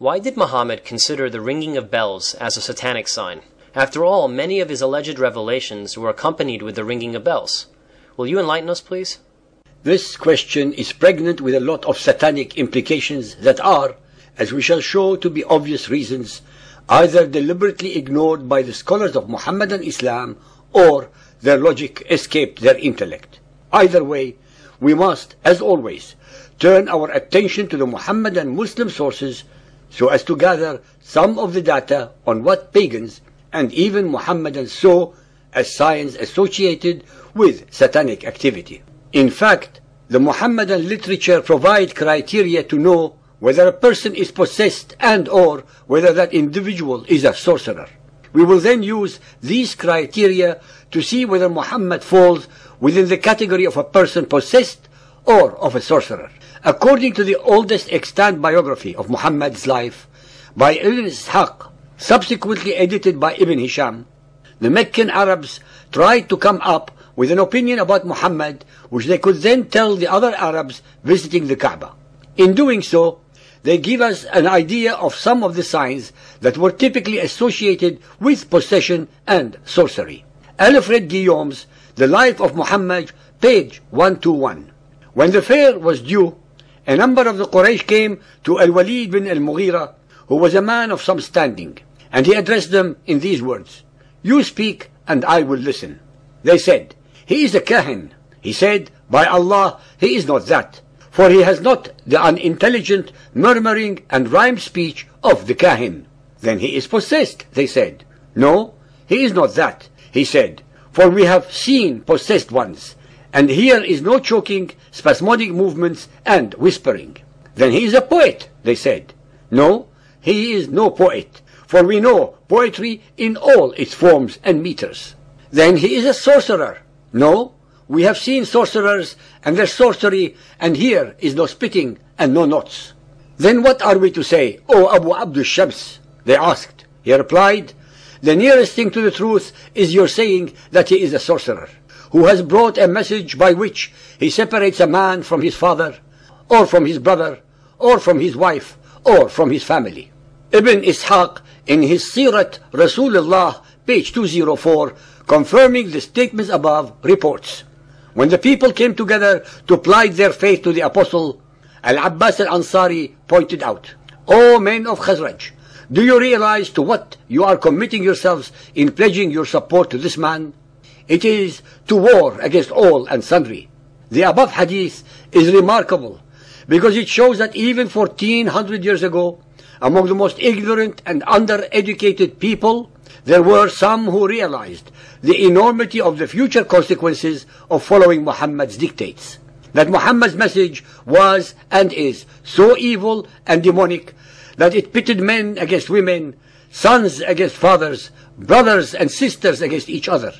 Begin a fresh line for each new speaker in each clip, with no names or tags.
Why did Muhammad consider the ringing of bells as a satanic sign? After all, many of his alleged revelations were accompanied with the ringing of bells. Will you enlighten us, please?
This question is pregnant with a lot of satanic implications that are, as we shall show to be obvious reasons, either deliberately ignored by the scholars of Muhammadan Islam or their logic escaped their intellect. Either way, we must, as always, turn our attention to the Muhammadan Muslim sources so as to gather some of the data on what pagans and even Muhammadans saw as signs associated with satanic activity. In fact, the Muhammadan literature provide criteria to know whether a person is possessed and or whether that individual is a sorcerer. We will then use these criteria to see whether Muhammad falls within the category of a person possessed or of a sorcerer. According to the oldest extant biography of Muhammad's life by Ibn Ishaq, subsequently edited by Ibn Hisham, the Meccan Arabs tried to come up with an opinion about Muhammad which they could then tell the other Arabs visiting the Kaaba. In doing so, they give us an idea of some of the signs that were typically associated with possession and sorcery. Alfred Guillaume's The Life of Muhammad, page 121. When the fair was due, a number of the Quraysh came to Al-Walid bin Al-Mughira, who was a man of some standing, and he addressed them in these words: "You speak, and I will listen." They said, "He is a kahin." He said, "By Allah, he is not that, for he has not the unintelligent, murmuring, and rhymed speech of the kahin." "Then he is possessed," they said. "No, he is not that," he said, "for we have seen possessed ones, and here is no choking, spasmodic movements, and whispering." "Then he is a poet," they said. "No, he is no poet, for we know poetry in all its forms and meters." "Then he is a sorcerer." "No, we have seen sorcerers and their sorcery, and here is no spitting and no knots." "Then what are we to say, O Abu Abdul Shams?" they asked. He replied, "The nearest thing to the truth is your saying that he is a sorcerer, who has brought a message by which he separates a man from his father, or from his brother, or from his wife, or from his family." Ibn Ishaq, in his Sirat Rasulullah, page 204, confirming the statements above, reports, "When the people came together to plight their faith to the apostle, Al-Abbas al-Ansari pointed out, 'O men of Khazraj, do you realize to what you are committing yourselves in pledging your support to this man? It is to war against all and sundry.'" The above hadith is remarkable because it shows that even 1400 years ago, among the most ignorant and undereducated people, there were some who realized the enormity of the future consequences of following Muhammad's dictates. That Muhammad's message was and is so evil and demonic that it pitted men against women, sons against fathers, brothers and sisters against each other,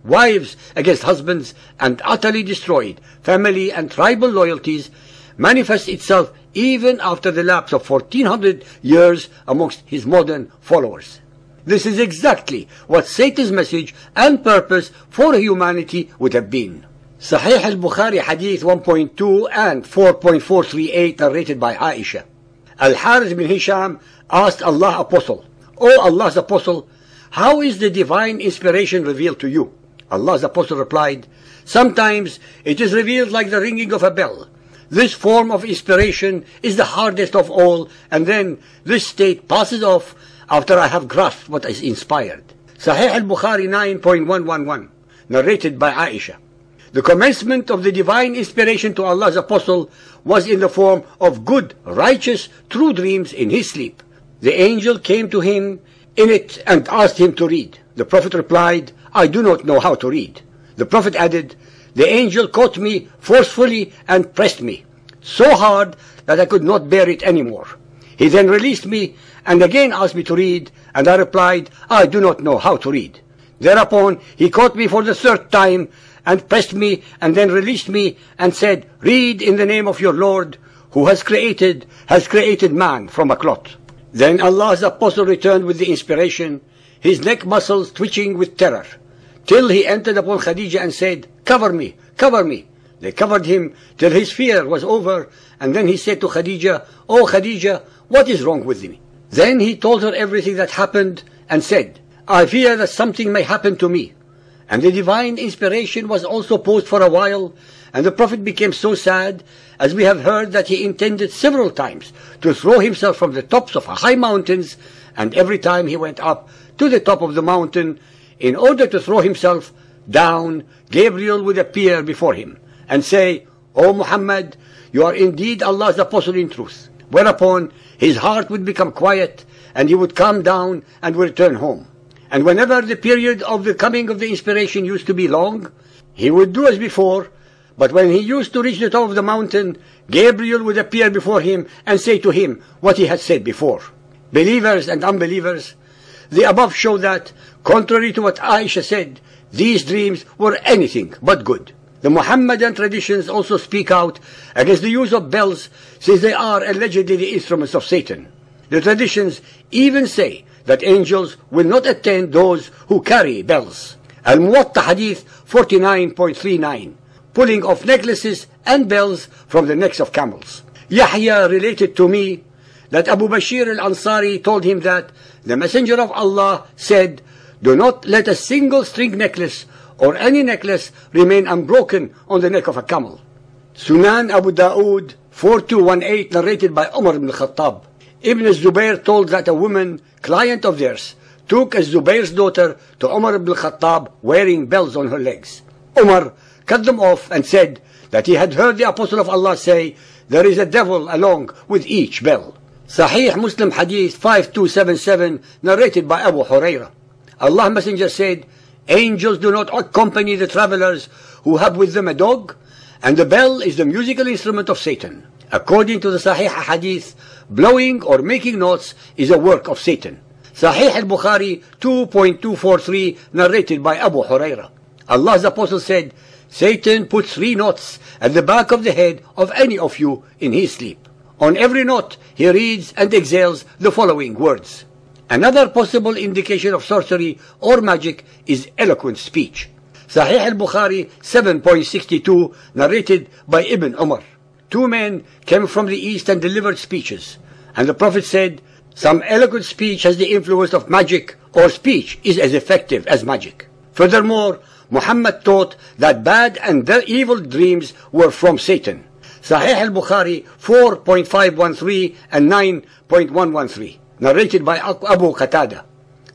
wives against husbands, and utterly destroyed family and tribal loyalties, manifests itself even after the lapse of 1400 years amongst his modern followers. This is exactly what Satan's message and purpose for humanity would have been. Sahih al-Bukhari Hadith 1.2 and 4.438 narrated by Aisha. Al-Harith bin Hisham asked Allah's Apostle, "O Allah's Apostle, how is the divine inspiration revealed to you?" Allah's Apostle replied, "Sometimes it is revealed like the ringing of a bell. This form of inspiration is the hardest of all, and then this state passes off after I have grasped what is inspired." Sahih al-Bukhari 9.111, narrated by Aisha. The commencement of the divine inspiration to Allah's Apostle was in the form of good, righteous, true dreams in his sleep. The angel came to him in it and asked him to read. The Prophet replied, "I do not know how to read." The Prophet added, "The angel caught me forcefully and pressed me so hard that I could not bear it anymore. He then released me and again asked me to read, and I replied, 'I do not know how to read.' Thereupon he caught me for the third time and pressed me and then released me and said, 'Read in the name of your Lord, who has created man from a clot.'" Then Allah's Apostle returned with the inspiration, his neck muscles twitching with terror, till he entered upon Khadija and said, "Cover me, cover me." They covered him till his fear was over, and then he said to Khadija, "O Khadija, what is wrong with me?" Then he told her everything that happened and said, I fear that something may happen to me. And the divine inspiration was also paused for a while, and the Prophet became so sad, as we have heard, that he intended several times to throw himself from the tops of high mountains, and every time he went up to the top of the mountain, in order to throw himself down, Gabriel would appear before him and say, O Muhammad, you are indeed Allah's apostle in truth. Whereupon his heart would become quiet, and he would calm down and return home. And whenever the period of the coming of the inspiration used to be long, he would do as before, but when he used to reach the top of the mountain, Gabriel would appear before him and say to him what he had said before. Believers and unbelievers, the above show that, contrary to what Aisha said, these dreams were anything but good. The Muhammadan traditions also speak out against the use of bells, since they are allegedly the instruments of Satan. The traditions even say that angels will not attend those who carry bells. Al-Muwatta Hadith 49.39, pulling off necklaces and bells from the necks of camels. Yahya related to me that Abu Bashir al-Ansari told him that the Messenger of Allah said, do not let a single string necklace or any necklace remain unbroken on the neck of a camel. Sunan Abu Dawood 4218, narrated by Umar ibn Khattab. Ibn Zubayr told that a woman, client of theirs, took Zubayr's daughter to Umar ibn Khattab wearing bells on her legs. Umar cut them off and said that he had heard the Apostle of Allah say, there is a devil along with each bell. Sahih Muslim Hadith 5277, narrated by Abu Hurairah. Allah's Messenger said, angels do not accompany the travelers who have with them a dog, and the bell is the musical instrument of Satan. According to the Sahih Hadith, blowing or making notes is a work of Satan. Sahih al-Bukhari 2.243, narrated by Abu Hurairah. Allah's Apostle said, Satan puts 3 knots at the back of the head of any of you in his sleep. On every knot, he reads and exhales the following words. Another possible indication of sorcery or magic is eloquent speech. Sahih al-Bukhari 7.62, narrated by Ibn Umar. 2 men came from the east and delivered speeches, and the Prophet said, some eloquent speech has the influence of magic, or speech is as effective as magic. Furthermore, Muhammad taught that bad and evil dreams were from Satan. Sahih al-Bukhari 4.513 and 9.113, narrated by Abu Qatada.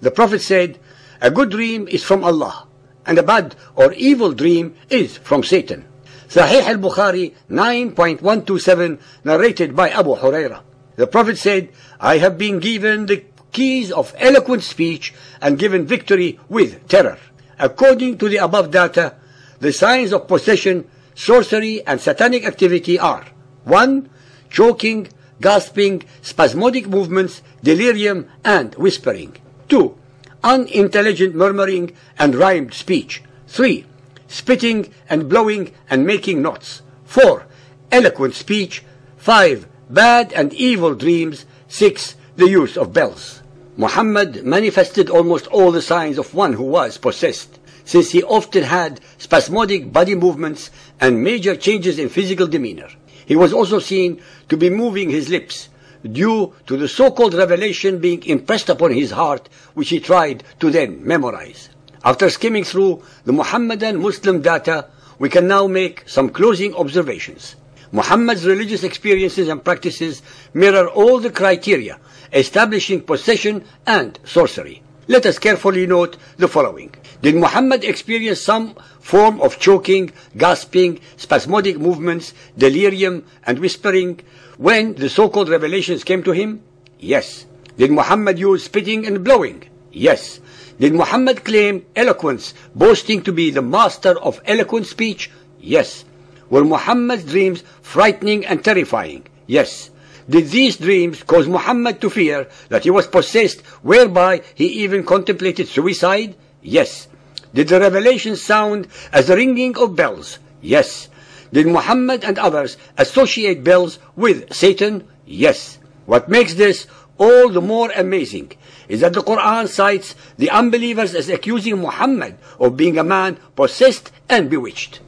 The Prophet said, a good dream is from Allah, and a bad or evil dream is from Satan. Sahih al-Bukhari 9.127, narrated by Abu Hurairah. The Prophet said, I have been given the keys of eloquent speech and given victory with terror. According to the above data, the signs of possession, sorcery, and satanic activity are 1. Choking, gasping, spasmodic movements, delirium, and whispering. 2. Unintelligent murmuring and rhymed speech. 3. Spitting and blowing and making knots. 4. Eloquent speech. 5. Bad and evil dreams. 6. The use of bells. Muhammad manifested almost all the signs of one who was possessed, since he often had spasmodic body movements and major changes in physical demeanor. He was also seen to be moving his lips, due to the so-called revelation being impressed upon his heart, which he tried to then memorize. After skimming through the Muhammadan Muslim data, we can now make some closing observations. Muhammad's religious experiences and practices mirror all the criteria establishing possession and sorcery. Let us carefully note the following. Did Muhammad experience some form of choking, gasping, spasmodic movements, delirium, and whispering when the so-called revelations came to him? Yes. Did Muhammad use spitting and blowing? Yes. Did Muhammad claim eloquence, boasting to be the master of eloquent speech? Yes. Were Muhammad's dreams frightening and terrifying? Yes. Did these dreams cause Muhammad to fear that he was possessed, whereby he even contemplated suicide? Yes. Did the revelations sound as the ringing of bells? Yes. Did Muhammad and others associate bells with Satan? Yes. What makes this all the more amazing is that the Quran cites the unbelievers as accusing Muhammad of being a man possessed and bewitched.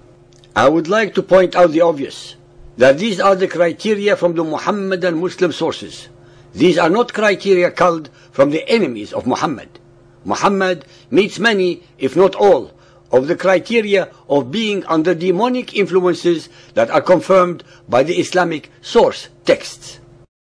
I would like to point out the obvious, that these are the criteria from the Muhammadan Muslim sources, These are not criteria culled from the enemies of Muhammad. Muhammad meets many, if not all, of the criteria of being under demonic influences that are confirmed by the Islamic source texts.